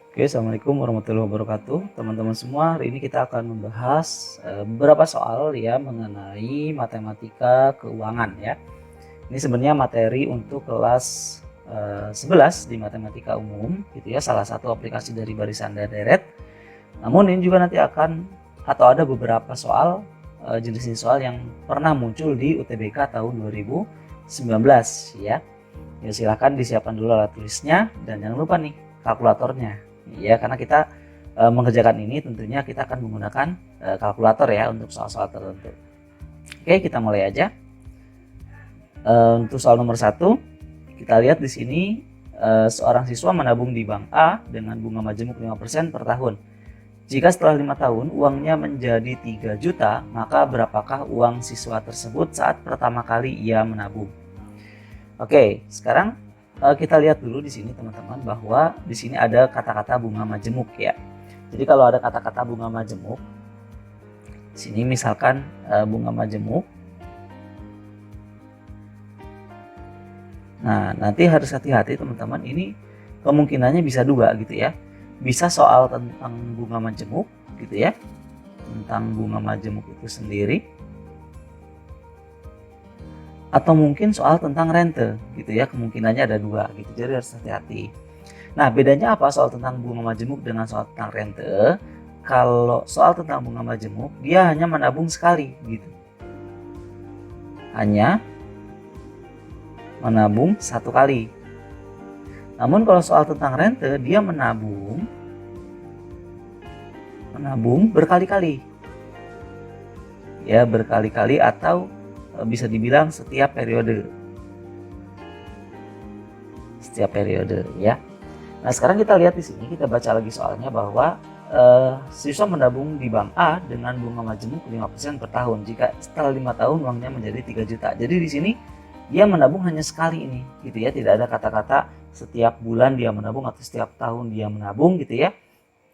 Oke, Assalamualaikum warahmatullahi wabarakatuh. Teman-teman semua, hari ini kita akan membahas beberapa soal ya mengenai matematika keuangan ya. Ini sebenarnya materi untuk kelas 11 di matematika umum gitu ya, salah satu aplikasi dari barisan dan deret. Namun ini juga nanti akan atau ada beberapa soal jenis soal yang pernah muncul di UTBK tahun 2019 ya. Ya silahkan disiapkan dulu alat tulisnya dan jangan lupa nih kalkulatornya ya, karena kita mengerjakan ini tentunya kita akan menggunakan kalkulator ya untuk soal-soal tertentu. Oke, kita mulai aja. Untuk soal nomor 1 kita lihat di sini seorang siswa menabung di bank A dengan bunga majemuk 5% per tahun. Jika setelah 5 tahun uangnya menjadi 3 juta, maka berapakah uang siswa tersebut saat pertama kali ia menabung? Oke, sekarang kita lihat dulu di sini teman-teman bahwa di sini ada kata-kata bunga majemuk ya. Jadi kalau ada kata-kata bunga majemuk, sini misalkan bunga majemuk. Nah, nanti harus hati-hati teman-teman, ini kemungkinannya bisa dua gitu ya. Bisa soal tentang bunga majemuk gitu ya, tentang bunga majemuk itu sendiri, atau mungkin soal tentang rente gitu ya, kemungkinannya ada dua gitu, jadi harus hati-hati. Nah, bedanya apa soal tentang bunga majemuk dengan soal tentang rente? Kalau soal tentang bunga majemuk dia hanya menabung sekali gitu, hanya menabung satu kali. Namun kalau soal tentang rente dia menabung berkali-kali ya, berkali-kali atau bisa dibilang setiap periode ya. Nah, sekarang kita lihat di sini, kita baca lagi soalnya bahwa siswa menabung di bank A dengan bunga majemuk 5% per tahun. Jika setelah 5 tahun uangnya menjadi 3 juta. Jadi di sini dia menabung hanya sekali ini gitu ya, tidak ada kata-kata setiap bulan dia menabung atau setiap tahun dia menabung gitu ya.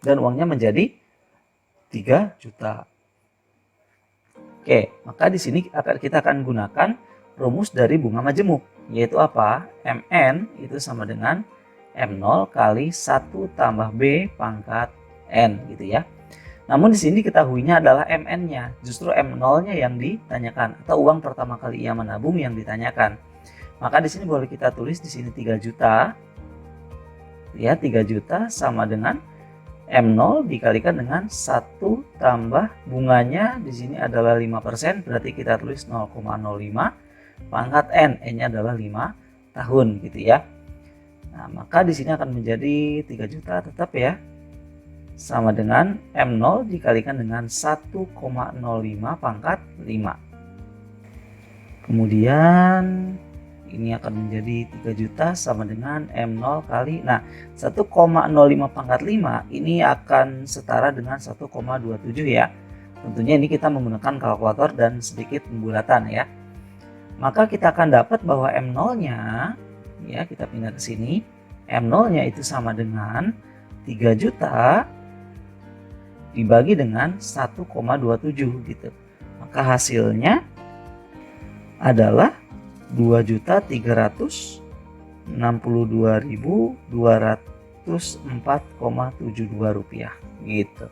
Dan uangnya menjadi 3 juta. Oke, maka di sini kita akan gunakan rumus dari bunga majemuk, yaitu apa? Mn itu sama dengan M0 kali 1 tambah B pangkat N gitu ya. Namun di sini ketahuinya adalah Mn-nya, justru M0-nya yang ditanyakan atau uang pertama kali ia menabung yang ditanyakan. Maka di sini boleh kita tulis di sini 3 juta. Ya, 3 juta sama dengan M0 dikalikan dengan 1 tambah bunganya di sini adalah 5%, berarti kita tulis 0,05 pangkat N, N-nya adalah 5 tahun gitu ya. Nah, maka di sini akan menjadi 3 juta tetap ya, sama dengan M0 dikalikan dengan 1,05 pangkat 5. Kemudian ini akan menjadi 3 juta sama dengan M0 kali, nah 1,05 pangkat 5 ini akan setara dengan 1,27 ya. Tentunya ini kita menggunakan kalkulator dan sedikit pembulatan ya. Maka kita akan dapat bahwa M0-nya ya, kita pindah ke sini, M0-nya itu sama dengan 3 juta dibagi dengan 1,27 gitu. Maka hasilnya adalah 2.362.204,72 rupiah gitu.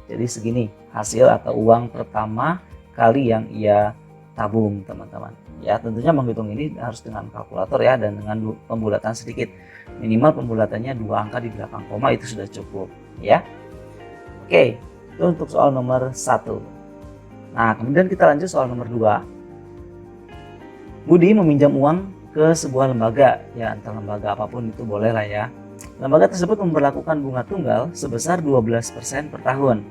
Jadi segini hasil atau uang pertama kali yang ia tabung teman-teman ya. Tentunya menghitung ini harus dengan kalkulator ya, dan dengan pembulatan sedikit, minimal pembulatannya 2 angka di belakang koma itu sudah cukup ya. Oke, itu untuk soal nomor 1. Nah, kemudian kita lanjut soal nomor 2. Budi meminjam uang ke sebuah lembaga, ya entah lembaga apapun itu boleh lah ya. Lembaga tersebut memperlakukan bunga tunggal sebesar 12% per tahun.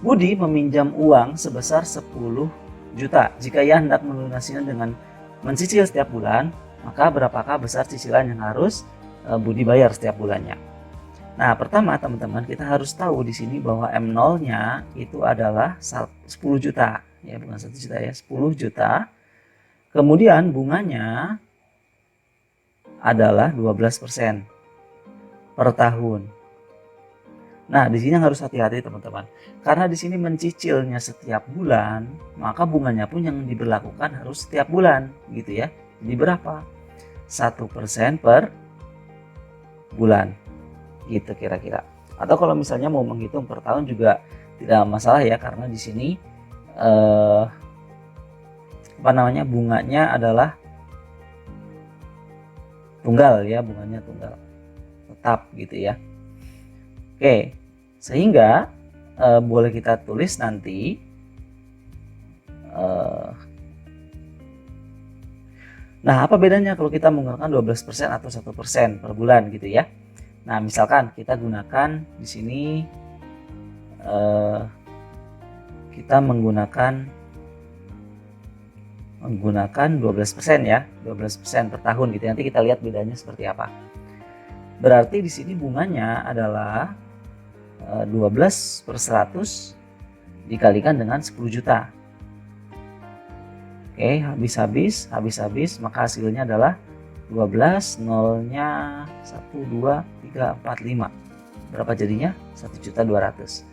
Budi meminjam uang sebesar 10 juta. Jika ia hendak melunasinya dengan mencicil setiap bulan, maka berapakah besar cicilan yang harus Budi bayar setiap bulannya? Nah, pertama teman-teman kita harus tahu di sini bahwa M0-nya itu adalah 10 juta, ya bukan 1 juta ya, 10 juta. Kemudian bunganya adalah 12% per tahun. Nah, di sini harus hati-hati teman-teman. Karena di sini mencicilnya setiap bulan, maka bunganya pun yang diberlakukan harus setiap bulan, gitu ya. Jadi berapa? 1% per bulan. Gitu kira-kira. Atau kalau misalnya mau menghitung per tahun juga tidak masalah ya, karena di sini bunganya adalah tunggal ya, bunganya tunggal tetap gitu ya. Oke, sehingga boleh kita tulis nanti nah, apa bedanya kalau kita menggunakan 12% atau 1% per bulan gitu ya. Nah, misalkan kita gunakan di sini kita menggunakan 12% ya, 12% per tahun gitu. Nanti kita lihat bedanya seperti apa. Berarti di sini bunganya adalah 12/100 dikalikan dengan 10 juta. Oke, habis, maka hasilnya adalah 12, nolnya 1, 2, 3, 4, 5. Berapa jadinya? 1.200.000.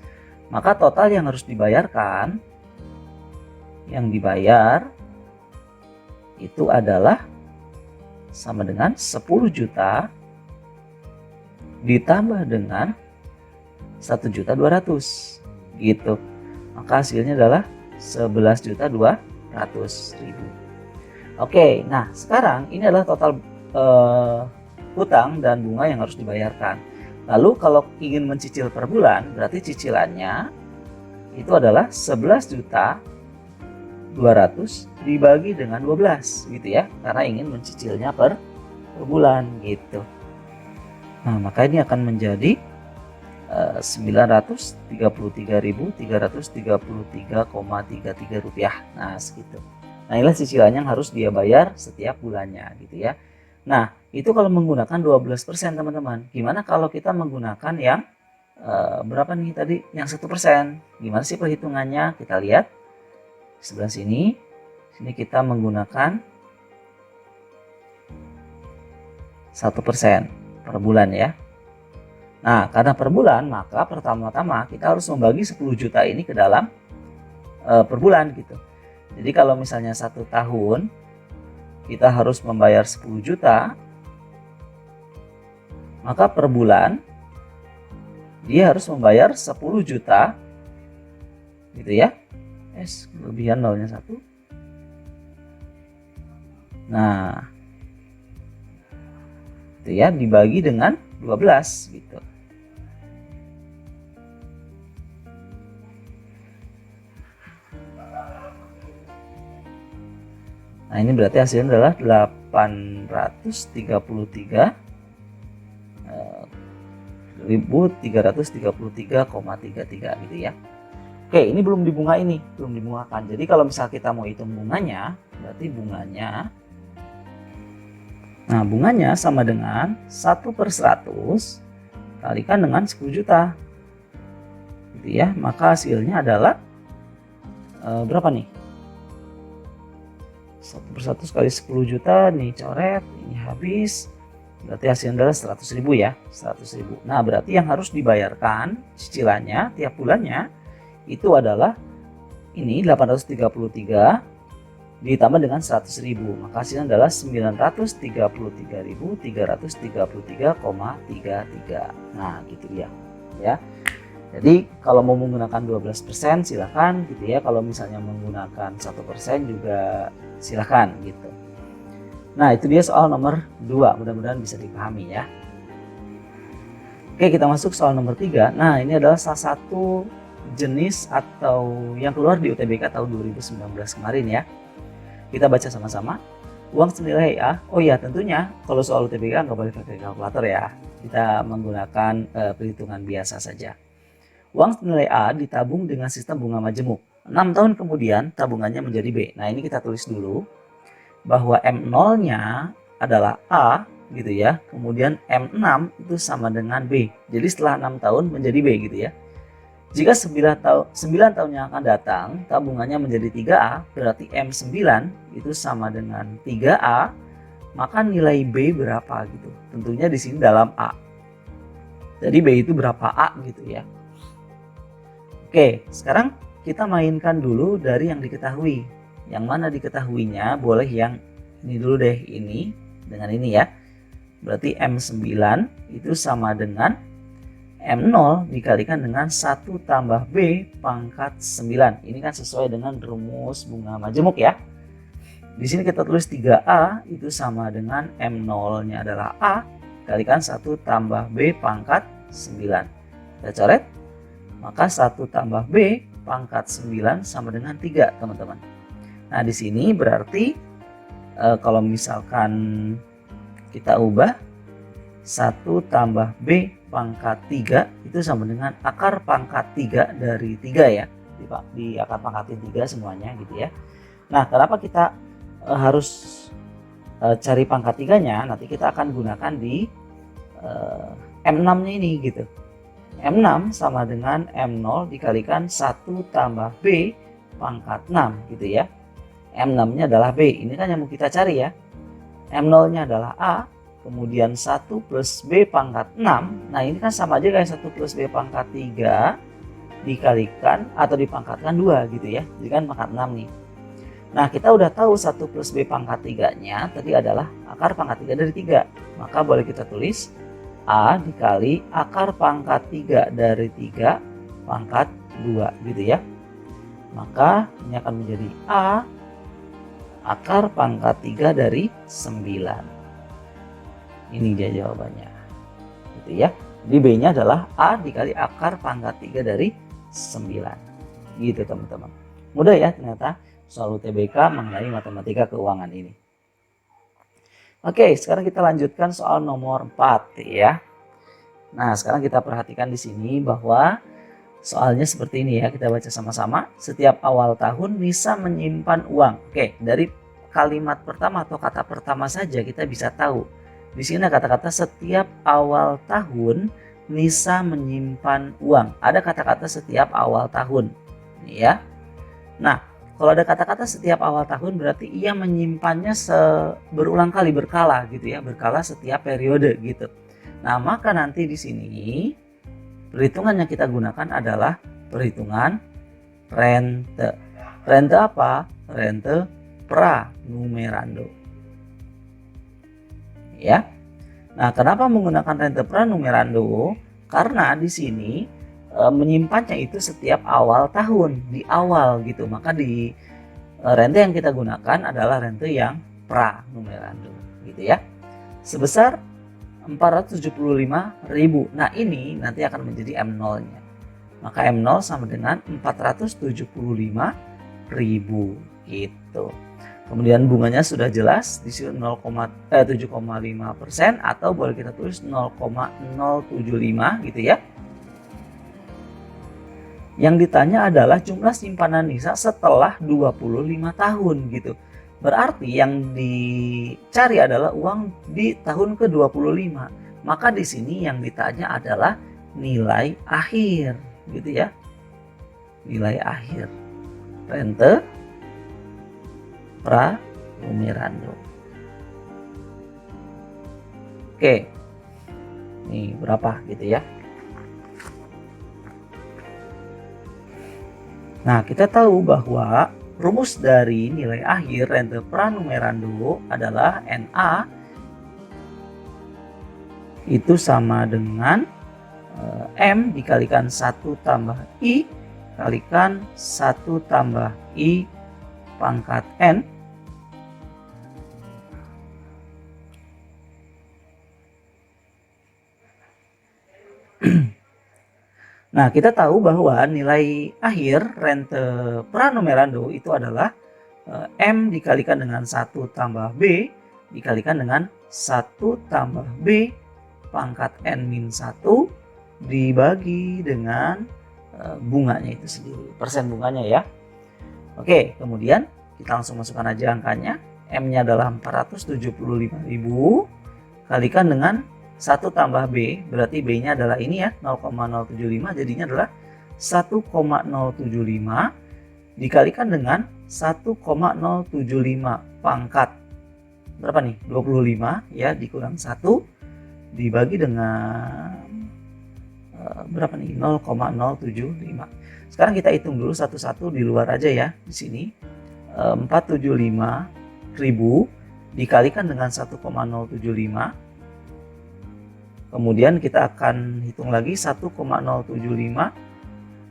Maka total yang harus dibayarkan, yang dibayar itu adalah sama dengan 10 juta ditambah dengan 1.200.000 gitu. Maka hasilnya adalah 11.200.000. Oke, nah sekarang ini adalah total hutang dan bunga yang harus dibayarkan. Lalu kalau ingin mencicil per bulan, berarti cicilannya itu adalah 11.200.000 dibagi dengan 12 gitu ya, karena ingin mencicilnya per bulan gitu. Nah, maka ini akan menjadi 933.333,33 rupiah. Nah, segitu. Nah, inilah cicilan yang harus dia bayar setiap bulannya gitu ya. Nah, itu kalau menggunakan 12% teman-teman. Gimana kalau kita menggunakan yang berapa nih tadi? Yang 1%. Gimana sih perhitungannya? Kita lihat di sebelah sini. Sini kita menggunakan 1% per bulan ya. Nah, karena per bulan, maka pertama-tama kita harus membagi 10 juta ini ke dalam per bulan gitu. Jadi kalau misalnya 1 tahun kita harus membayar 10 juta, maka per bulan dia harus membayar 10 juta gitu ya. Kelebihan nolnya 1. Nah, itu ya, dibagi dengan 12 gitu. Nah, ini berarti hasilnya adalah 833.333,33 gitu ya. Oke, ini belum dibungakan. Jadi kalau misal kita mau hitung bunganya, berarti bunganya, nah bunganya sama dengan 1/100 kalikan dengan 10 juta gitu ya. Maka hasilnya adalah berapa nih? 1/100 kali 10 juta nih, coret, ini habis. Berarti hasilnya adalah 100.000 ya, 100.000. Nah, berarti yang harus dibayarkan cicilannya tiap bulannya itu adalah ini 833 ditambah dengan 100.000. Maka hasilnya adalah 933.333,33. Nah, gitu ya. Ya. Jadi kalau mau menggunakan 12% silakan gitu ya. Kalau misalnya menggunakan 1% juga silakan gitu. Nah, itu dia soal nomor 2. Mudah-mudahan bisa dipahami ya. Oke, kita masuk soal nomor 3. Nah, ini adalah salah satu jenis atau yang keluar di UTBK tahun 2019 kemarin ya. Kita baca sama-sama. Uang senilai A. Oh iya, tentunya kalau soal UTBK nggak boleh pakai kalkulator ya. Kita menggunakan perhitungan biasa saja. Uang senilai A ditabung dengan sistem bunga majemuk. 6 tahun kemudian tabungannya menjadi B. Nah, ini kita tulis dulu bahwa M0-nya adalah A gitu ya. Kemudian M6 itu sama dengan B. Jadi setelah 6 tahun menjadi B gitu ya. Jika 9 tahun yang akan datang tabungannya menjadi 3A, berarti M9 itu sama dengan 3A, maka nilai B berapa gitu. Tentunya di sini dalam A. Jadi B itu berapa A gitu ya. Oke, sekarang kita mainkan dulu dari yang diketahui. Yang mana diketahuinya, boleh yang ini dulu deh, ini dengan ini ya. Berarti M9 itu sama dengan M0 dikalikan dengan 1 tambah B pangkat 9. Ini kan sesuai dengan rumus bunga majemuk ya. Di sini kita tulis 3A itu sama dengan M0-nya adalah A dikalikan 1 tambah B pangkat 9. Kita coret. Maka 1 tambah B pangkat 9 sama dengan 3, teman-teman. Nah, di sini berarti kalau misalkan kita ubah 1 tambah B pangkat 3 itu sama dengan akar pangkat 3 dari 3 ya. Di akar pangkatin 3 semuanya gitu ya. Nah, kenapa kita harus cari pangkat 3-nya? Nanti kita akan gunakan di M6-nya ini gitu. M6 sama dengan M0 dikalikan 1 tambah B pangkat 6 gitu ya. M6-nya adalah B, ini kan yang mau kita cari ya. M0-nya adalah A, kemudian 1 plus B pangkat 6. Nah, ini kan sama aja kayak 1 plus B pangkat 3 dikalikan atau dipangkatkan 2 gitu ya. Jadi kan pangkat 6 nih. Nah, kita udah tahu 1 plus B pangkat 3-nya tadi adalah akar pangkat 3 dari 3. Maka boleh kita tulis A dikali akar pangkat 3 dari 3 pangkat 2 gitu ya. Maka ini akan menjadi A akar pangkat 3 dari 9. Ini dia jawabannya. Gitu ya. Jadi B-nya adalah A dikali akar pangkat 3 dari 9. Gitu teman-teman. Mudah ya ternyata soal UTBK mengenai matematika keuangan ini. Oke, sekarang kita lanjutkan soal nomor 4 ya. Nah, sekarang kita perhatikan di sini bahwa soalnya seperti ini ya, kita baca sama-sama. Setiap awal tahun Nisa menyimpan uang. Oke, dari kalimat pertama atau kata pertama saja kita bisa tahu. Di sini ada kata-kata setiap awal tahun Nisa menyimpan uang. Ada kata-kata setiap awal tahun. Ini ya. Nah, kalau ada kata-kata setiap awal tahun berarti ia menyimpannya berulang kali, berkala gitu ya, berkala setiap periode gitu. Nah, maka nanti di sini perhitungan yang kita gunakan adalah perhitungan rente. Rente apa? Rente pranumerando. Ya. Nah, kenapa menggunakan rente pranumerando? Karena di sini menyimpannya itu setiap awal tahun, di awal gitu. Maka di rente yang kita gunakan adalah rente yang pranumerando gitu ya. Sebesar 475.000. Nah, ini nanti akan menjadi M0-nya. Maka M0 sama dengan 475.000 gitu. Kemudian bunganya sudah jelas di sini 7,5% atau boleh kita tulis 0,075 gitu ya. Yang ditanya adalah jumlah simpanan Nisa setelah 25 tahun gitu. Berarti yang dicari adalah uang di tahun ke-25. Maka di sini yang ditanya adalah nilai akhir gitu ya. Nilai akhir. Rente pranumerando. Oke. Nih berapa gitu ya. Nah, kita tahu bahwa rumus dari nilai akhir rente pranumerando adalah NA itu sama dengan M dikalikan 1 tambah I kalikan 1 tambah I pangkat N Nah, kita tahu bahwa nilai akhir rente pranumerando itu adalah M dikalikan dengan 1 tambah B dikalikan dengan 1 tambah B pangkat N-1 dibagi dengan bunganya itu sendiri, persen bunganya ya. Oke, kemudian kita langsung masukkan aja angkanya. M-nya adalah 475.000 kalikan dengan 1 tambah B, berarti B-nya adalah ini ya, 0,075, jadinya adalah 1,075 dikalikan dengan 1,075 pangkat berapa nih? 25 ya, dikurang 1 dibagi dengan berapa nih? 0,075. Sekarang kita hitung dulu satu-satu di luar aja ya, di sini 475.000 dikalikan dengan 1,075. Kemudian kita akan hitung lagi 1,075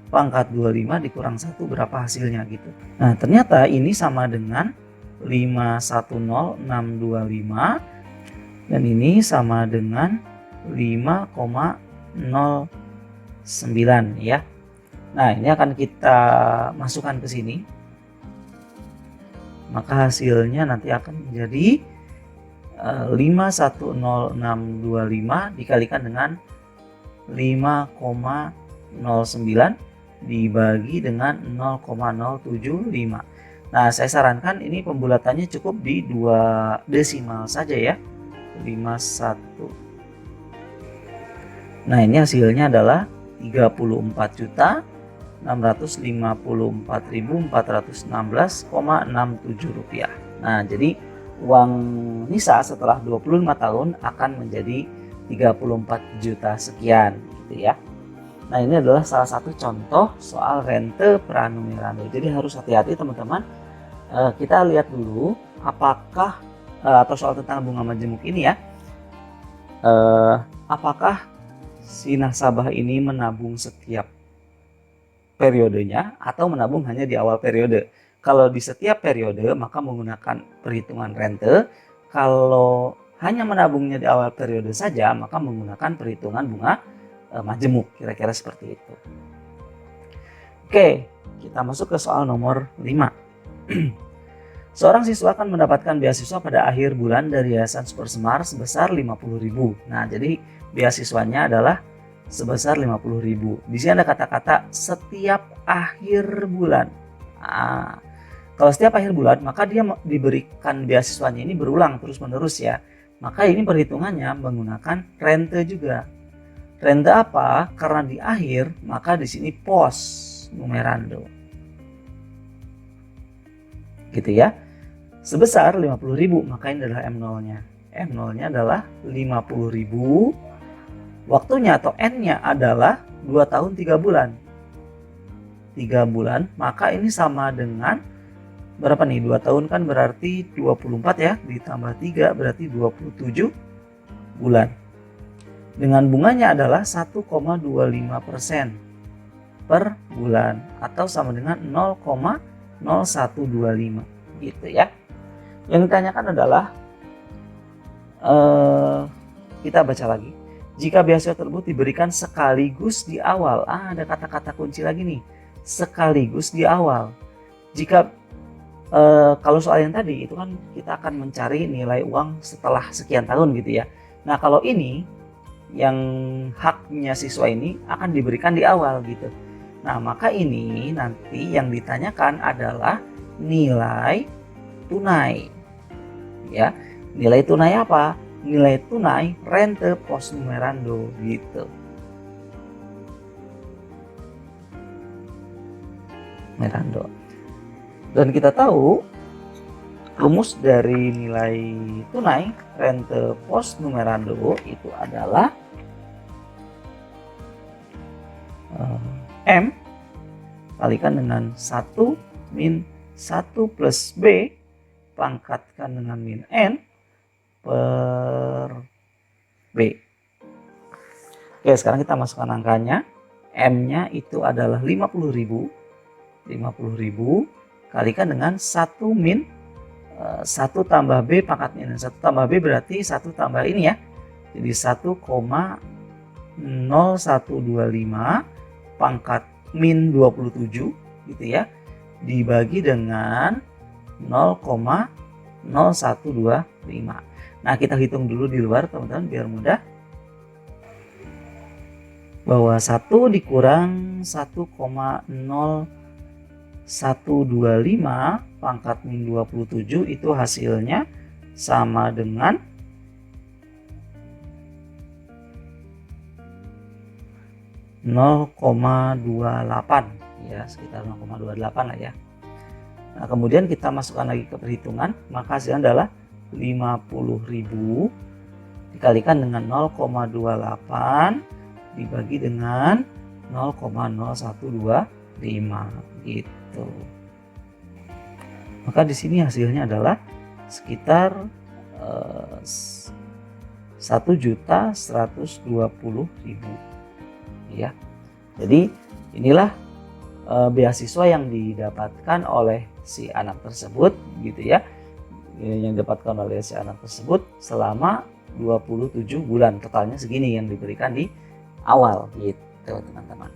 pangkat 25 dikurang 1 berapa hasilnya gitu. Nah ternyata ini sama dengan 510.625 dan ini sama dengan 5,09 ya. Nah ini akan kita masukkan ke sini. Maka hasilnya nanti akan menjadi 510.625 dikalikan dengan 5,09 dibagi dengan 0,075. Nah saya sarankan ini pembulatannya cukup di 2 desimal saja ya, 51. Nah ini hasilnya adalah 34.654.416,67 rupiah. Nah jadi uang Nisa setelah 25 tahun akan menjadi 34 juta sekian gitu ya. Nah ini adalah salah satu contoh soal rente pranumerando. Jadi harus hati-hati teman-teman. Kita lihat dulu apakah atau soal tentang bunga majemuk ini ya. Apakah si nasabah ini menabung setiap periodenya atau menabung hanya di awal periode. Kalau di setiap periode maka menggunakan perhitungan rente. Kalau hanya menabungnya di awal periode saja maka menggunakan perhitungan bunga majemuk, kira-kira seperti itu. Oke, kita masuk ke soal nomor 5. Seorang siswa akan mendapatkan beasiswa pada akhir bulan dari Yayasan Super Semar sebesar 50.000. Nah, jadi beasiswanya adalah sebesar 50.000. Di sini ada kata-kata setiap akhir bulan. Nah, kalau setiap akhir bulan maka dia diberikan beasiswanya ini berulang terus-menerus ya. Maka ini perhitungannya menggunakan rente juga. Rente apa? Karena di akhir maka di sini post numerando. Gitu ya. Sebesar 50.000 maka ini adalah M0-nya. M0-nya adalah 50.000. Waktunya atau N-nya adalah 2 tahun 3 bulan. 3 bulan maka ini sama dengan berapa nih? 2 tahun kan berarti 24 ya, ditambah 3 berarti 27 bulan. Dengan bunganya adalah 1,25% per bulan atau sama dengan 0,0125 gitu ya. Yang ditanyakan adalah kita baca lagi. Jika beasiswa tersebut diberikan sekaligus di awal, ada kata-kata kunci lagi nih, sekaligus di awal. Jika kalau soal yang tadi itu kan kita akan mencari nilai uang setelah sekian tahun gitu ya. Nah kalau ini yang haknya siswa ini akan diberikan di awal gitu. Nah maka ini nanti yang ditanyakan adalah nilai tunai ya. Nilai tunai apa? Nilai tunai rente post numerando gitu. Numerando. Dan kita tahu rumus dari nilai tunai rente post numerando itu adalah M kalikan dengan 1 min 1 plus B pangkatkan dengan min N per B. Oke, sekarang kita masukkan angkanya. M-nya itu adalah 50.000. 50.000 kalikan dengan 1 min 1 tambah B pangkat min 1 tambah B berarti 1 tambah ini ya. Jadi 1,0125 pangkat min 27 gitu ya. Dibagi dengan 0,0125. Nah kita hitung dulu di luar teman-teman biar mudah. Bahwa 1 dikurang 1,0125 pangkat min 27 itu hasilnya sama dengan 0,28 ya, sekitar 0,28 lah ya. Nah kemudian kita masukkan lagi ke perhitungan, maka hasilnya adalah 50.000 dikalikan dengan 0,28 dibagi dengan 0,0125 gitu. Maka di sini hasilnya adalah sekitar 1.120.000 ya. Jadi inilah beasiswa yang didapatkan oleh si anak tersebut gitu ya, yang didapatkan oleh si anak tersebut selama 27 bulan. Totalnya segini yang diberikan di awal gitu teman-teman.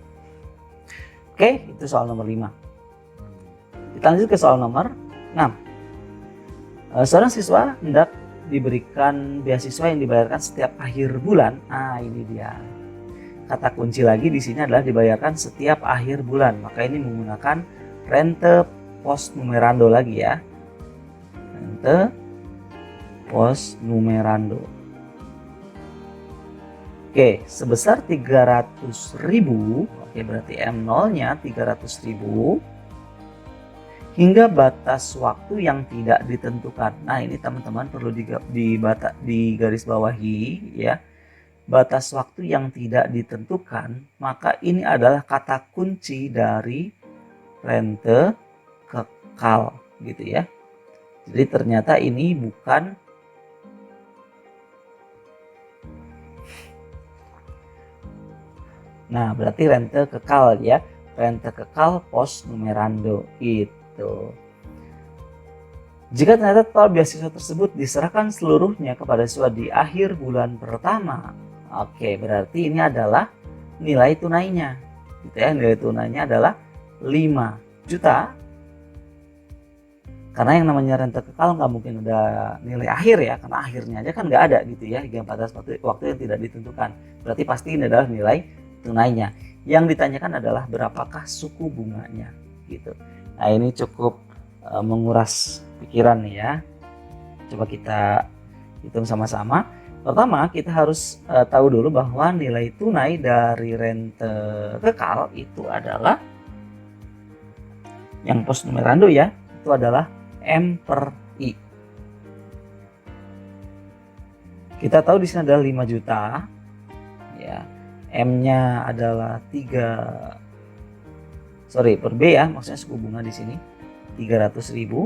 Oke, itu soal nomor 5. Kita lanjut ke soal nomor 6. Seorang siswa hendak diberikan beasiswa yang dibayarkan setiap akhir bulan. Nah, ini dia. Kata kunci lagi di sini adalah dibayarkan setiap akhir bulan. Maka ini menggunakan rente post numerando lagi ya. Rente post numerando. Oke, sebesar 300.000. Oke, berarti M0-nya 300.000 hingga batas waktu yang tidak ditentukan. Nah, ini teman-teman perlu digarisbawahi ya. Batas waktu yang tidak ditentukan, maka ini adalah kata kunci dari rente kekal gitu ya. Jadi ternyata ini bukan Nah, berarti rente kekal ya. Rente kekal post numerando itu. Jika ternyata total beasiswa tersebut diserahkan seluruhnya kepada siswa di akhir bulan pertama, oke, berarti ini adalah nilai tunainya. Gitu ya, nilai tunainya adalah 5 juta. Karena yang namanya rente kekal nggak mungkin ada nilai akhir ya, karena akhirnya aja kan nggak ada gitu ya, hingga batas waktu yang tidak ditentukan. Berarti pasti ini adalah nilai tunainya. Yang ditanyakan adalah berapakah suku bunganya gitu. Nah, ini cukup menguras pikiran nih ya. Coba kita hitung sama-sama. Pertama, kita harus tahu dulu bahwa nilai tunai dari rente kekal itu adalah yang post numerando ya, itu adalah M per I. Kita tahu di sini adalah 5 juta ya. M-nya adalah per B ya, maksudnya suku bunga di sini 300.000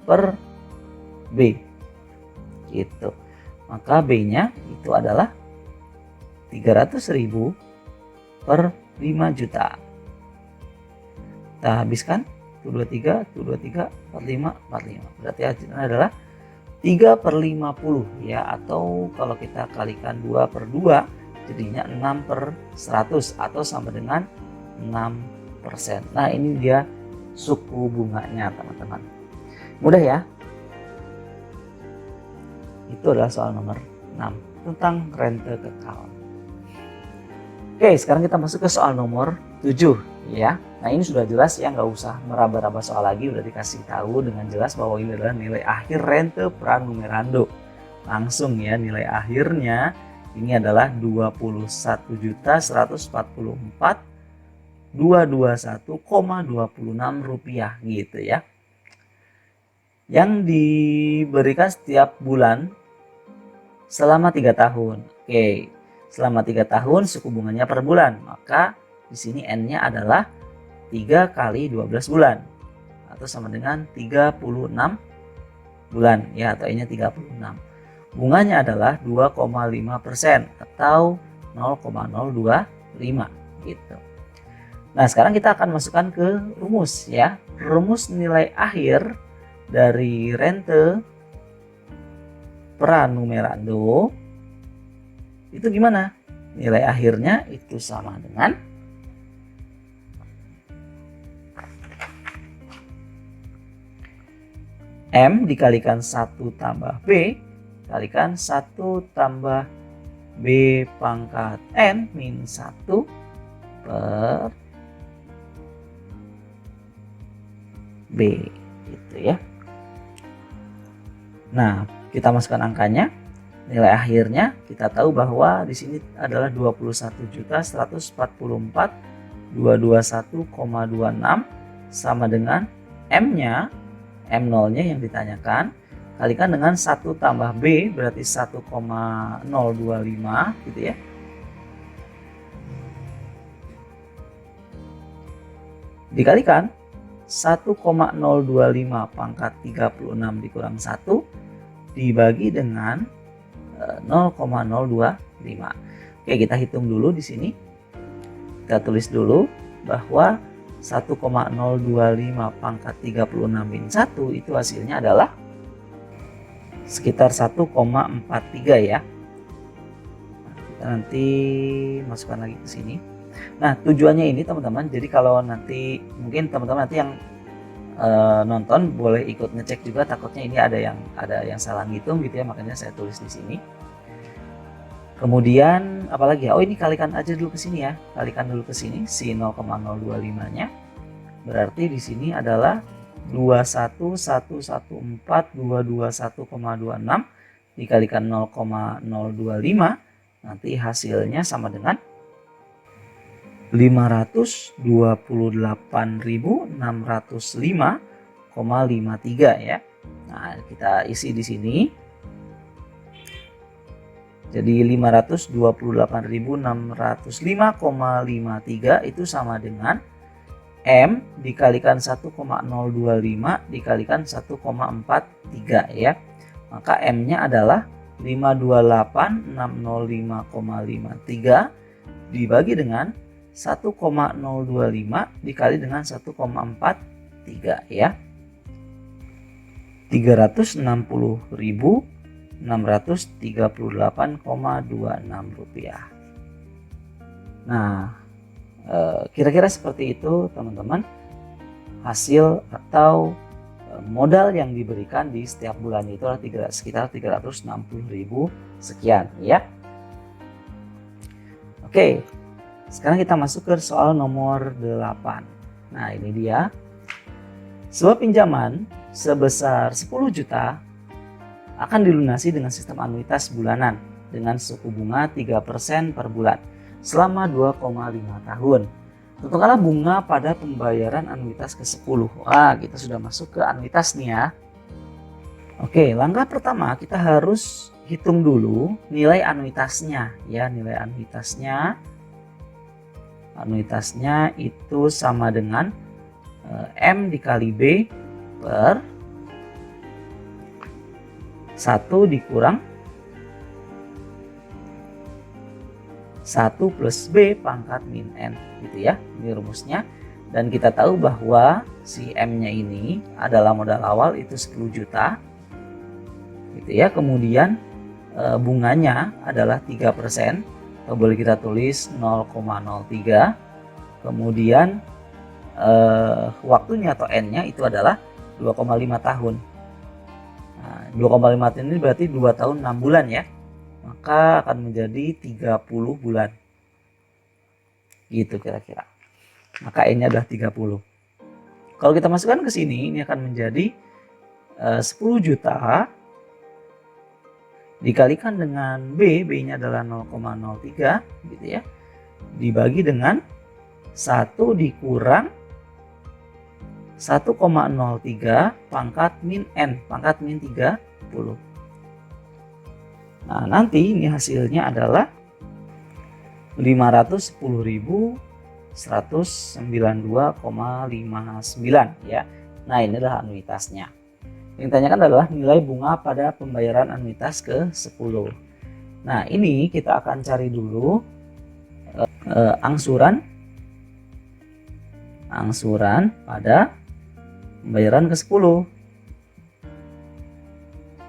per B gitu. Maka B-nya itu adalah 300.000 per 5 juta. Kita habiskan 23, 45. Berarti hasilnya adalah 3 per 50 ya, atau kalau kita kalikan 2 per 2 jadinya 6 per 100 atau sama dengan 6%. Nah, ini dia suku bunganya teman-teman. Mudah ya. Itu adalah soal nomor 6 tentang rente kekal. Oke, sekarang kita masuk ke soal nomor 7 ya. Nah, ini sudah jelas ya, nggak usah meraba-raba soal lagi, udah dikasih tahu dengan jelas bahwa ini adalah nilai akhir rente pranumerando. Langsung ya, nilai akhirnya ini adalah 21.144.221,26 rupiah gitu ya. Yang diberikan setiap bulan selama 3 tahun. Oke, selama 3 tahun suku bunganya per bulan. Maka di sini N-nya adalah 3 kali 12 bulan atau sama dengan 36 bulan ya, atau N-nya 36. Bunganya adalah 2,5% atau 0,025 gitu. Nah, sekarang kita akan masukkan ke rumus ya. Rumus nilai akhir dari rente pranumerando itu gimana? Nilai akhirnya itu sama dengan M dikalikan 1 tambah B kalikan 1 tambah B pangkat N min 1 per B gitu ya. Nah, kita masukkan angkanya. Nilai akhirnya kita tahu bahwa di sini adalah 21.144.221,26 sama dengan M-nya, M0-nya yang ditanyakan, kalikan dengan 1 tambah B berarti 1,025 gitu ya. Dikalikan 1,025 pangkat 36 dikurang 1 dibagi dengan 0,025. Oke, kita hitung dulu di sini. Kita tulis dulu bahwa 1,025 pangkat 36 min 1 itu hasilnya adalah sekitar 1,43 ya. Kita nanti masukkan lagi ke sini. Nah, tujuannya ini teman-teman, jadi kalau nanti mungkin teman-teman nanti yang nonton boleh ikut ngecek juga, takutnya ini ada yang salah ngitung gitu ya, makanya saya tulis di sini. Kemudian apalagi ya? Oh, ini kalikan aja dulu ke sini ya. Kalikan dulu ke sini si 0,025-nya. Berarti di sini adalah 21114,221,26 dikalikan 0,025, nanti hasilnya sama dengan 528.605,53 ya. Nah, kita isi di sini. Jadi 528.605,53 itu sama dengan M dikalikan 1,025 dikalikan 1,43 ya. Maka M-nya adalah 528.605,53 dibagi dengan 1,025 dikali dengan 1,43 ya. 360.638,26 rupiah. Nah, kira-kira seperti itu teman-teman hasil atau modal yang diberikan di setiap bulannya itu adalah sekitar 360.000 sekian ya. Oke, sekarang kita masuk ke soal nomor 8. Nah, ini dia. Sebuah pinjaman sebesar 10 juta akan dilunasi dengan sistem anuitas bulanan dengan suku bunga 3% per bulan selama 2,5 tahun. Tentukanlah bunga pada pembayaran anuitas ke-10. Wah, kita sudah masuk ke anuitas nih ya. Oke, langkah pertama kita harus hitung dulu nilai anuitasnya ya. Nilai anuitasnya itu sama dengan M dikali B per 1 dikurang 1 plus B pangkat min N gitu ya. Ini rumusnya. Dan kita tahu bahwa si M-nya ini adalah modal awal itu 10 juta gitu ya. Kemudian bunganya adalah 3%, atau boleh kita tulis 0,03. Kemudian waktunya atau N-nya itu adalah 2,5 tahun. Nah, 2,5 tahun ini berarti 2 tahun 6 bulan ya. Maka akan menjadi 30 bulan. Gitu kira-kira. Maka N-nya adalah 30. Kalau kita masukkan ke sini, ini akan menjadi 10 juta dikalikan dengan B-nya adalah 0,03 gitu ya. Dibagi dengan 1 dikurang 1,03 pangkat min N, pangkat min 30. Nah, nanti ini hasilnya adalah 510.192,59 ya. Nah, ini adalah anuitasnya. Yang ditanyakan adalah nilai bunga pada pembayaran anuitas ke-10. Nah, ini kita akan cari dulu angsuran pada pembayaran ke-10.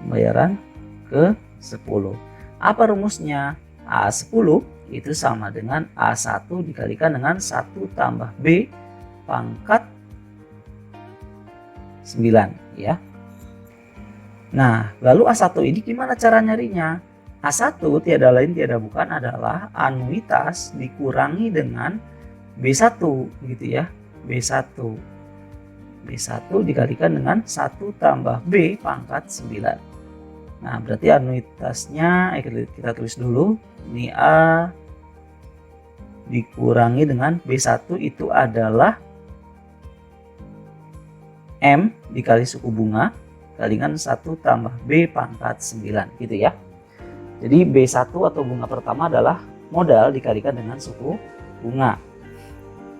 Pembayaran ke-10. Apa rumusnya? A10 itu sama dengan A1 dikalikan dengan 1 tambah B pangkat 9 ya. Nah, lalu A1 ini gimana cara nyarinya? A1 tiada lain tiada bukan adalah anuitas dikurangi dengan B1 gitu ya. B1 dikalikan dengan 1 tambah B pangkat 9. Nah, berarti anuitasnya kita tulis dulu. Ini A dikurangi dengan B1 itu adalah M dikali suku bunga kalikan 1 tambah B pangkat 9 gitu ya. Jadi B1 atau bunga pertama adalah modal dikalikan dengan suku bunga.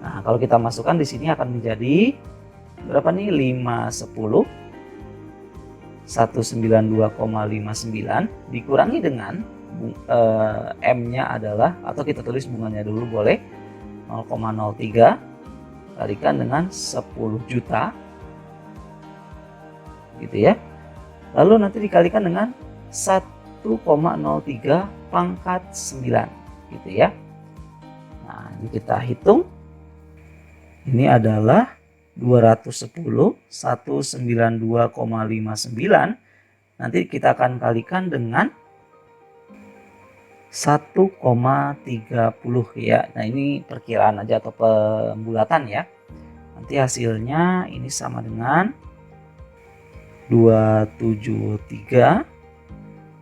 Nah, kalau kita masukkan di sini akan menjadi berapa nih? 510 192,59 dikurangi dengan M-nya adalah, atau kita tulis bunganya dulu boleh, 0,03 kalikan dengan 10 juta gitu ya. Lalu nanti dikalikan dengan 1,03 pangkat 9 gitu ya. Nah, ini kita hitung. Ini adalah 210, 192,59. Nanti kita akan kalikan dengan 1,30 ya. Nah, ini perkiraan aja atau pembulatan ya. Nanti hasilnya ini sama dengan 273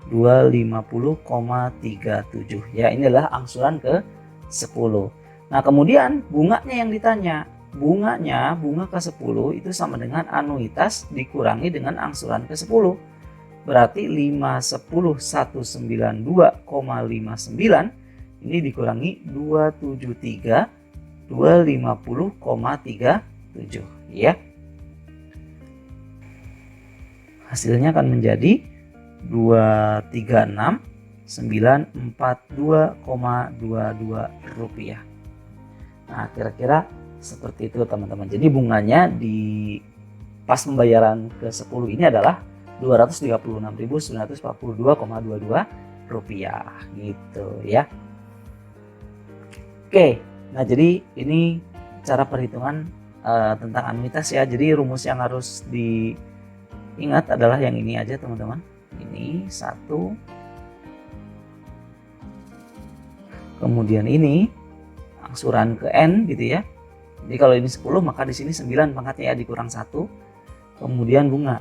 250,37 ya. Ini adalah angsuran ke 10. Nah, kemudian bunganya yang ditanya. Bunga ke 10 itu sama dengan anuitas dikurangi dengan angsuran ke 10. Berarti 510 192,59 ini dikurangi 273 250,37 ya. Hasilnya akan menjadi 236.942,22 rupiah. Nah, kira-kira seperti itu teman-teman. Jadi bunganya di pas pembayaran ke 10 ini adalah 236.942,22 rupiah gitu ya. Oke, nah jadi ini cara perhitungan tentang anuitas ya. Jadi rumus yang harus diingat adalah yang ini aja teman-teman. Ini 1, kemudian ini angsuran ke N gitu ya. Jadi kalau ini 10 maka di sini 9 pangkatnya ya, dikurang 1. Kemudian bunga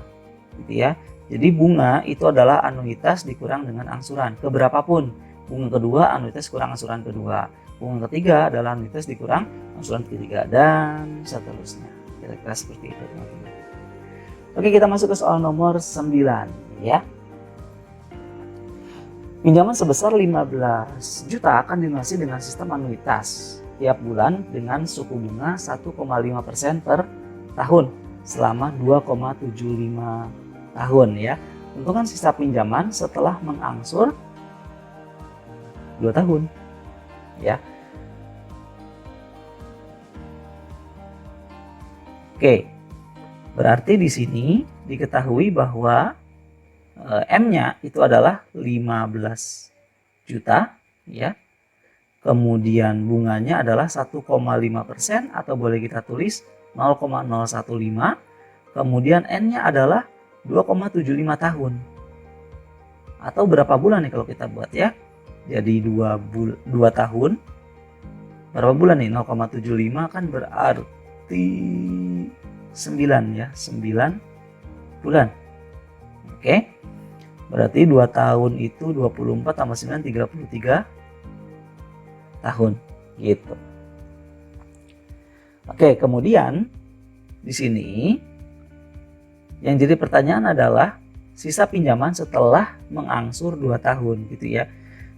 gitu ya. Jadi bunga itu adalah anuitas dikurang dengan angsuran keberapapun. Bunga kedua anuitas kurang angsuran kedua. Bunga ketiga adalah anuitas dikurang angsuran ketiga dan seterusnya. Kira-kira seperti itu teman-teman. Oke, kita masuk ke soal nomor 9 ya. Pinjaman sebesar 15 juta akan dilunasi dengan sistem anuitas tiap bulan dengan suku bunga 1,5% per tahun selama 2,75 tahun ya. Untungan sisa pinjaman setelah mengangsur 2 tahun ya. Oke. Berarti di sini diketahui bahwa M-nya itu adalah 15 juta ya. Kemudian bunganya adalah 1,5% atau boleh kita tulis 0,015. Kemudian N-nya adalah 2,75 tahun. Atau berapa bulan nih kalau kita buat ya? Jadi 2 tahun. Berapa bulan nih? 0,75 kan berarti 9 ya. 9 bulan. Oke. Berarti 2 tahun itu 24 tambah 9 33 tahun gitu. Oke, kemudian di sini yang jadi pertanyaan adalah sisa pinjaman setelah mengangsur 2 tahun gitu ya.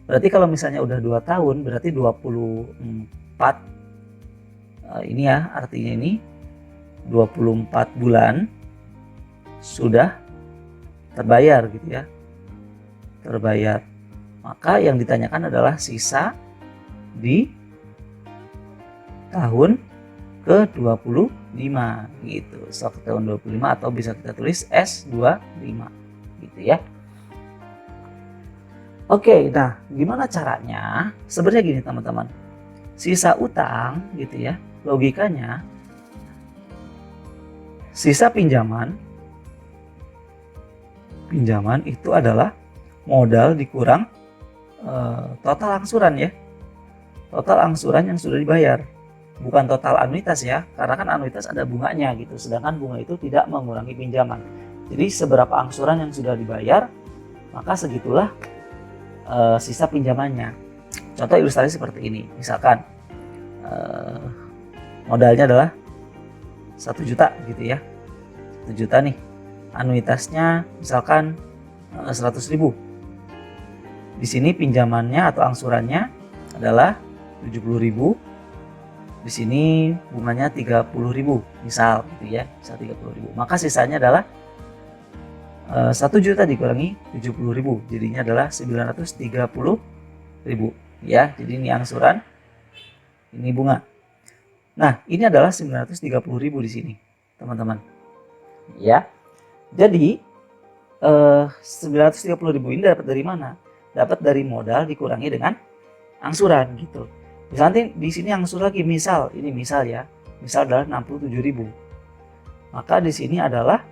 Berarti kalau misalnya udah 2 tahun berarti 24 ini ya, artinya ini 24 bulan sudah terbayar gitu ya. Terbayar. Maka yang ditanyakan adalah sisa di tahun ke-25 gitu. So, ke tahun 25 atau bisa kita tulis S25 gitu ya. Oke, nah gimana caranya? Sebenarnya gini teman-teman. Sisa utang gitu ya. Logikanya sisa pinjaman itu adalah modal dikurang total angsuran ya. Total angsuran yang sudah dibayar, bukan total anuitas ya, karena kan anuitas ada bunganya gitu, sedangkan bunga itu tidak mengurangi pinjaman. Jadi seberapa angsuran yang sudah dibayar, maka segitulah sisa pinjamannya. Contoh ilustrasi seperti ini, misalkan modalnya adalah 1 juta gitu ya, 1 juta nih, anuitasnya misalkan 100.000. Di sini pinjamannya atau angsurannya adalah 70.000. Di sini bunganya 30.000 misal gitu ya, misal 30.000. Maka sisanya adalah 1 juta dikurangi 70.000 jadinya adalah 930.000 ya. Jadi ini angsuran, ini bunga. Nah, ini adalah 930.000 di sini, teman-teman. Ya. Jadi 930.000 ini dapat dari mana? Dapat dari modal dikurangi dengan angsuran gitu. Misalnya di sini angsuran lagi, misal ini misal ya. Misal adalah 67.000. Maka di sini adalah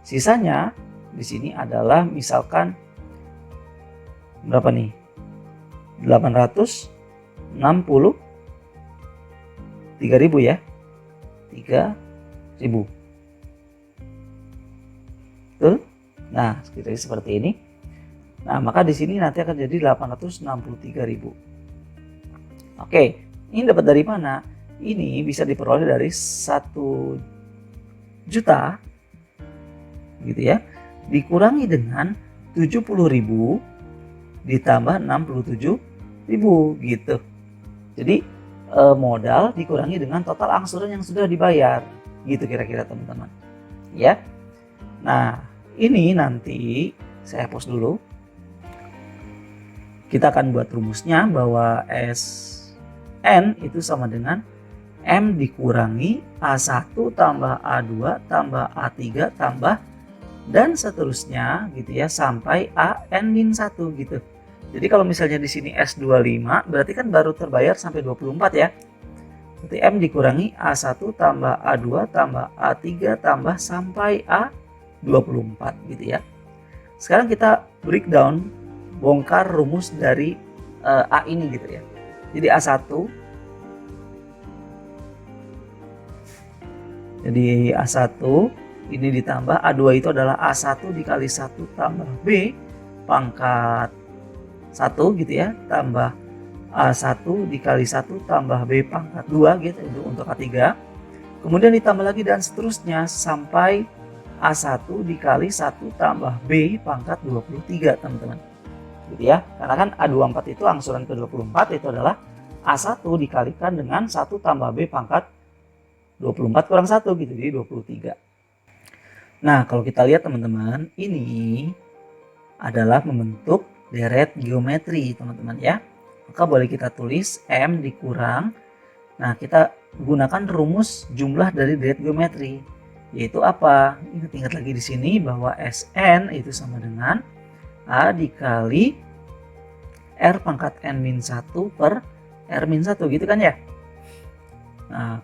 sisanya di sini adalah misalkan berapa nih? 863.000 ya. 3.000. Betul? Nah, sekiranya seperti ini. Nah, maka di sini nanti akan jadi 863.000. Oke, ini dapat dari mana? Ini bisa diperoleh dari 1 juta gitu ya, dikurangi dengan 70.000 ditambah 67.000 gitu. Jadi modal dikurangi dengan total angsuran yang sudah dibayar gitu kira-kira teman-teman ya. Nah, ini nanti saya hapus dulu. Kita akan buat rumusnya bahwa SN itu sama dengan M dikurangi A1 tambah A2 tambah A3 tambah dan seterusnya gitu ya sampai AN-1 gitu. Jadi kalau misalnya di sini S25 berarti kan baru terbayar sampai 24 ya. Berarti M dikurangi A1 tambah A2 tambah A3 tambah sampai A24 gitu ya. Sekarang kita breakdown, bongkar rumus dari A ini gitu ya. Jadi A1 ini ditambah A2 itu adalah A1 dikali 1 tambah B pangkat 1 gitu ya, tambah A1 dikali 1 tambah B pangkat 2 gitu untuk A3. Kemudian ditambah lagi dan seterusnya sampai A1 dikali 1 tambah B pangkat 23 teman-teman. Gitu ya. Karena kan A24 itu angsuran ke-24 itu adalah A1 dikalikan dengan 1 tambah B pangkat 24 kurang 1 gitu, jadi 23. Nah, kalau kita lihat teman-teman, ini adalah membentuk deret geometri teman-teman ya. Maka boleh kita tulis M dikurang. Nah, kita gunakan rumus jumlah dari deret geometri. Yaitu apa? Ingat-ingat lagi di sini bahwa Sn itu sama dengan A dikali R pangkat N-1 per R-1 gitu kan ya. Nah,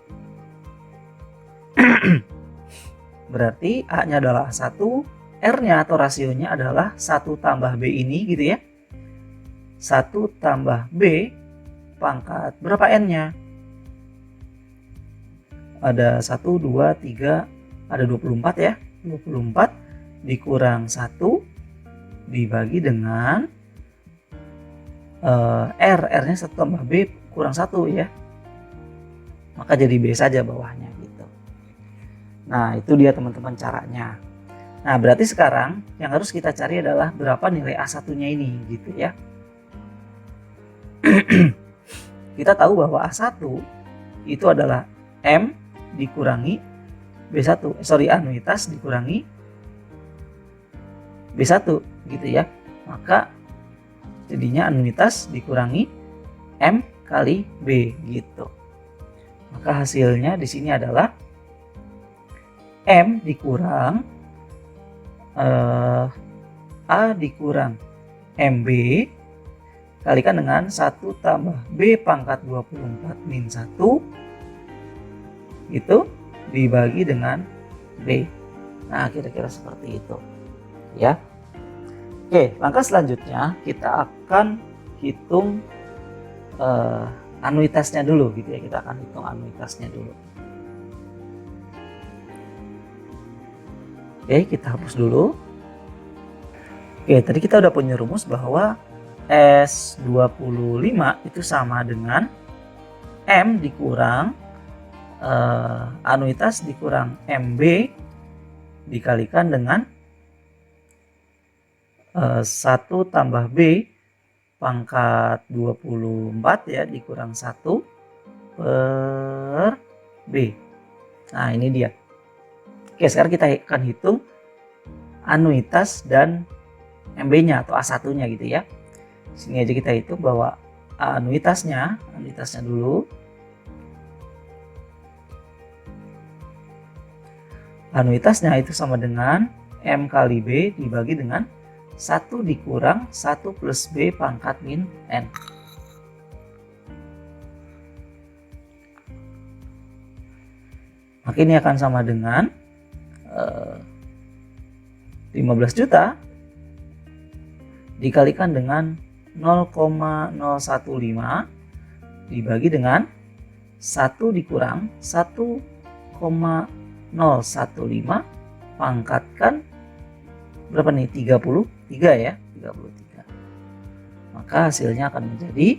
berarti A-nya adalah 1, R-nya atau rasionya adalah 1 tambah B ini gitu ya. 1 tambah B pangkat berapa N-nya? Ada 1, 2, 3, ada 24 ya. 24 dikurang 1 dibagi dengan R-nya 1 tambah B kurang 1 ya. Maka jadi B saja bawahnya gitu. Nah, itu dia teman-teman caranya. Nah, berarti sekarang yang harus kita cari adalah berapa nilai A1-nya ini gitu ya. Kita tahu bahwa A1 itu adalah M dikurangi B1, anuitas dikurangi B1 gitu ya. Maka jadinya anuitas dikurangi M kali B gitu. Maka hasilnya di sini adalah M dikurang A dikurang MB kalikan dengan 1 tambah B pangkat 24 min 1 itu dibagi dengan B. Nah, kira-kira seperti itu ya. Oke, langkah selanjutnya kita akan hitung anuitasnya dulu gitu ya. Kita akan hitung anuitasnya dulu. Oke, kita hapus dulu. Oke, tadi kita udah punya rumus bahwa S25 itu sama dengan M dikurang anuitas dikurang MB dikalikan dengan 1 tambah B pangkat 24 ya dikurang 1 per B. Nah, ini dia. Oke, sekarang kita akan hitung anuitas dan MB-nya atau A1-nya gitu ya. Sini aja kita hitung bahwa anuitasnya dulu. Anuitasnya itu sama dengan M kali B dibagi dengan 1 dikurang 1 plus B pangkat min N. Maka ini akan sama dengan 15 juta dikalikan dengan 0,015 dibagi dengan 1 dikurang 1,015 pangkatkan berapa nih? 33 ya, 33. Maka hasilnya akan menjadi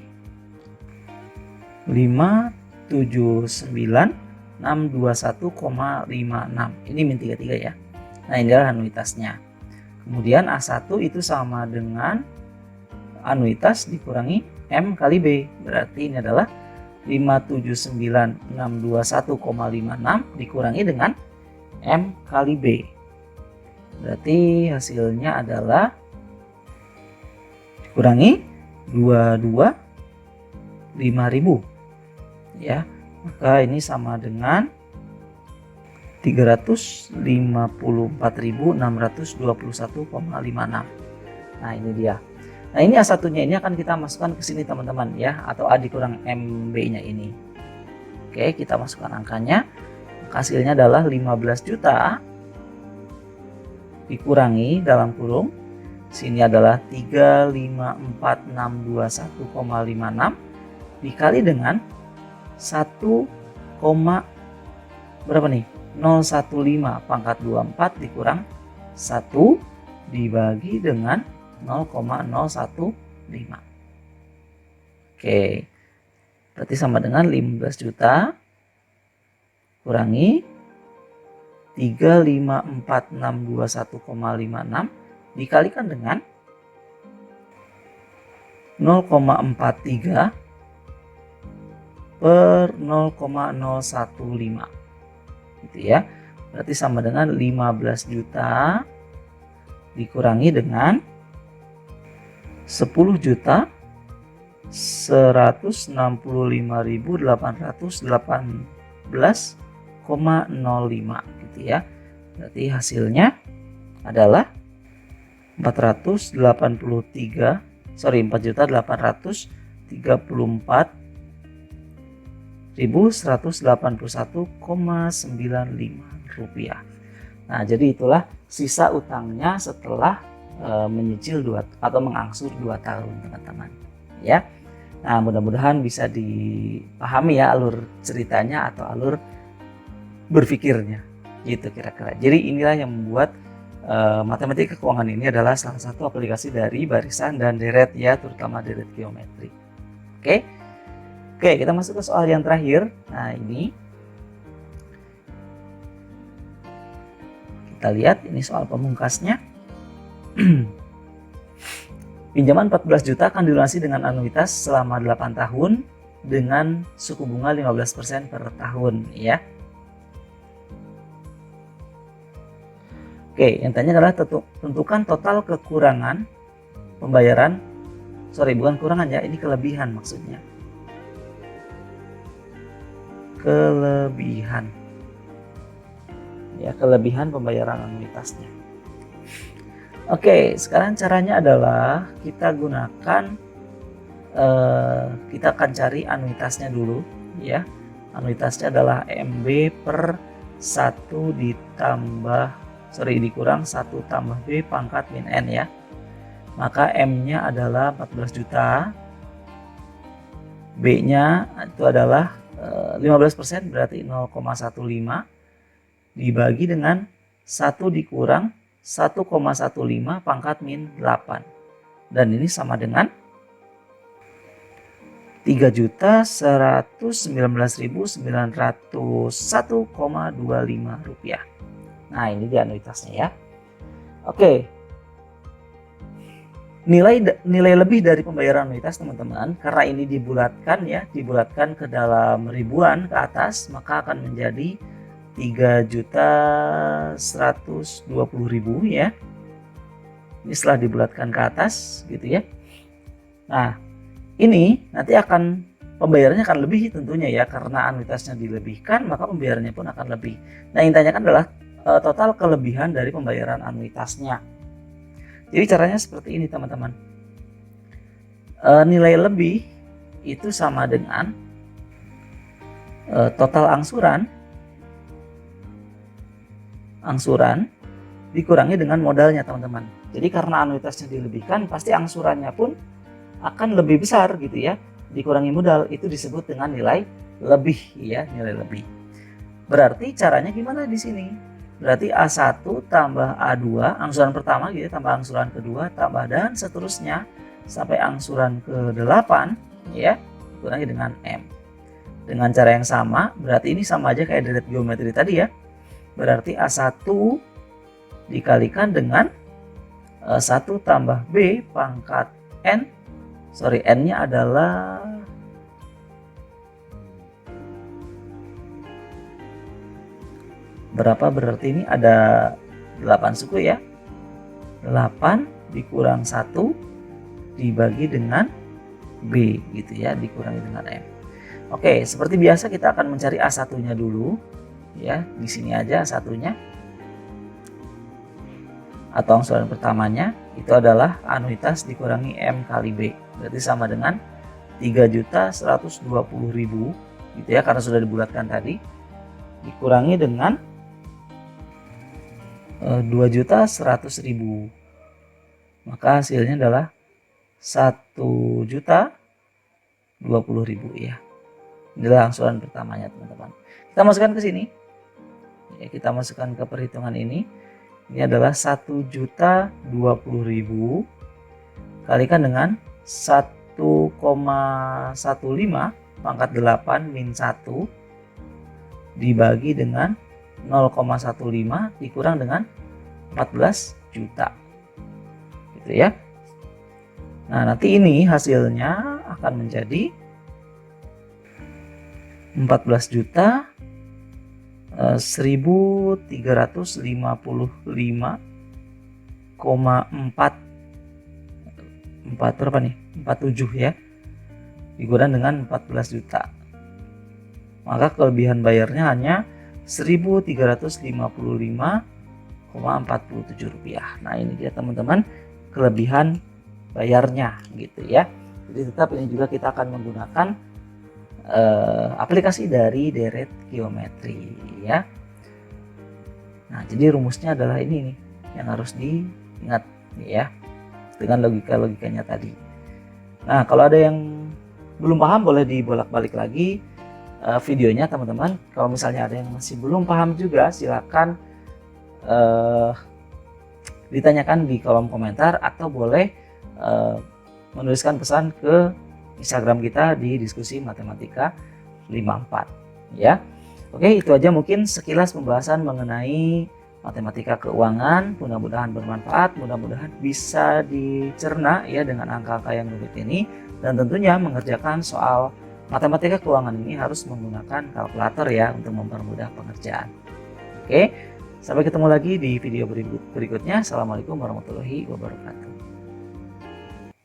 579.621,56. Ini min 33 ya. Nah, ini adalah anuitasnya. Kemudian A1 itu sama dengan anuitas dikurangi M kali B. Berarti ini adalah 579.621,56 dikurangi dengan M kali B. Berarti hasilnya adalah dikurangi 5.000 ya. Maka ini sama dengan 354.621,56. Nah, ini dia. Nah, ini A1-nya ini akan kita masukkan ke sini teman-teman ya, atau A dikurang MB-nya ini. Oke, kita masukkan angkanya. Hasilnya adalah 15 juta dikurangi dalam kurung. Sini adalah 354.621,56 dikali dengan 1, berapa nih? 015 pangkat 24 dikurang 1 dibagi dengan 0,015. Oke, berarti sama dengan 15 juta kurangi 354.621,56 dikalikan dengan 0,43 per 0,015 gitu ya. Berarti sama dengan 15 juta dikurangi dengan 10 juta 165.818,05 gitu ya. Berarti hasilnya adalah 4.881.181,95 rupiah. Nah, jadi itulah sisa utangnya setelah menyicil atau mengangsur 2 tahun teman-teman ya. Nah, mudah-mudahan bisa dipahami ya alur ceritanya atau alur berpikirnya gitu kira-kira. Jadi inilah yang membuat matematika keuangan ini adalah salah satu aplikasi dari barisan dan deret ya, terutama deret geometri. Oke, kita masuk ke soal yang terakhir. Nah, ini kita lihat, ini soal pemungkasnya. Pinjaman 14 juta akan dilunasi dengan anuitas selama 8 tahun dengan suku bunga 15% per tahun ya. Oke, yang tanya adalah tentukan total kekurangan pembayaran. Sorry, bukan kurangan ya, ini kelebihan maksudnya. Kelebihan. Ya, kelebihan pembayaran anuitasnya. Oke, sekarang caranya adalah kita gunakan, kita akan cari anuitasnya dulu ya. Anuitasnya adalah MB per 1 dikurang 1 tambah B pangkat min N ya. Maka M-nya adalah 14 juta. B-nya itu adalah 15%, berarti 0,15 dibagi dengan 1 dikurang 1,15 pangkat min 8. Dan ini sama dengan 3.119.901,25 rupiah. Nah, ini dia anuitasnya ya. Oke. Nilai lebih dari pembayaran anuitas teman-teman, karena ini dibulatkan ke dalam ribuan ke atas, maka akan menjadi 3.120.000 ya. Ini setelah dibulatkan ke atas gitu ya. Nah, ini nanti pembayarannya akan lebih tentunya ya, karena anuitasnya dilebihkan maka pembayarannya pun akan lebih. Nah, yang ditanyakan adalah total kelebihan dari pembayaran anuitasnya. Jadi caranya seperti ini teman-teman. Nilai lebih itu sama dengan total angsuran dikurangi dengan modalnya teman-teman. Jadi karena anuitasnya dilebihkan, pasti angsurannya pun akan lebih besar gitu ya. Dikurangi modal itu disebut dengan nilai lebih ya, nilai lebih. Berarti caranya gimana di sini? Berarti A1 tambah A2, angsuran pertama gitu, tambah angsuran kedua, tambah dan seterusnya sampai angsuran ke-8 ya, dikurangi dengan M. Dengan cara yang sama, berarti ini sama aja kayak deret geometri tadi ya. Berarti A1 dikalikan dengan 1 tambah B pangkat N. Sorry, N-nya adalah berapa? Berarti ini ada 8 suku ya. 8 dikurang 1 dibagi dengan B gitu ya, dikurangi dengan M. Oke, seperti biasa kita akan mencari A1-nya dulu ya. Di sini aja A1-nya. Atau angsuran pertamanya itu adalah anuitas dikurangi M kali B. Berarti sama dengan 3.120.000 gitu ya, karena sudah dibulatkan tadi, dikurangi dengan 2.100.000. Maka hasilnya adalah 1.020.000 ya. Inilah angsuran pertamanya teman-teman. Kita masukkan ke sini. Ya, kita masukkan ke perhitungan ini. Ini adalah 1.020.000 kalikan dengan 1,15 pangkat 8 min 1 dibagi dengan 0,15 dikurang dengan 14 juta gitu ya. Nah, nanti ini hasilnya akan menjadi 14 juta 1.355,4 berapa nih? 47 ya. Dikurangi dengan 14 juta. Maka kelebihan bayarnya hanya 1.355,47 rupiah. Nah, ini dia teman-teman kelebihan bayarnya gitu ya. Jadi tetap ini juga kita akan menggunakan aplikasi dari deret geometri ya. Nah, jadi rumusnya adalah ini nih yang harus diingat ya, dengan logikanya tadi. Nah, kalau ada yang belum paham boleh dibolak-balik lagi videonya teman-teman. Kalau misalnya ada yang masih belum paham juga silakan ditanyakan di kolom komentar atau boleh menuliskan pesan ke Instagram kita di diskusi matematika 54 ya. Oke, itu aja mungkin sekilas pembahasan mengenai matematika keuangan. Mudah-mudahan bermanfaat, mudah-mudahan bisa dicerna ya dengan angka-angka yang rumit ini, dan tentunya mengerjakan soal matematika keuangan ini harus menggunakan kalkulator ya untuk mempermudah pengerjaan. Oke, sampai ketemu lagi di video berikutnya. Assalamualaikum warahmatullahi wabarakatuh.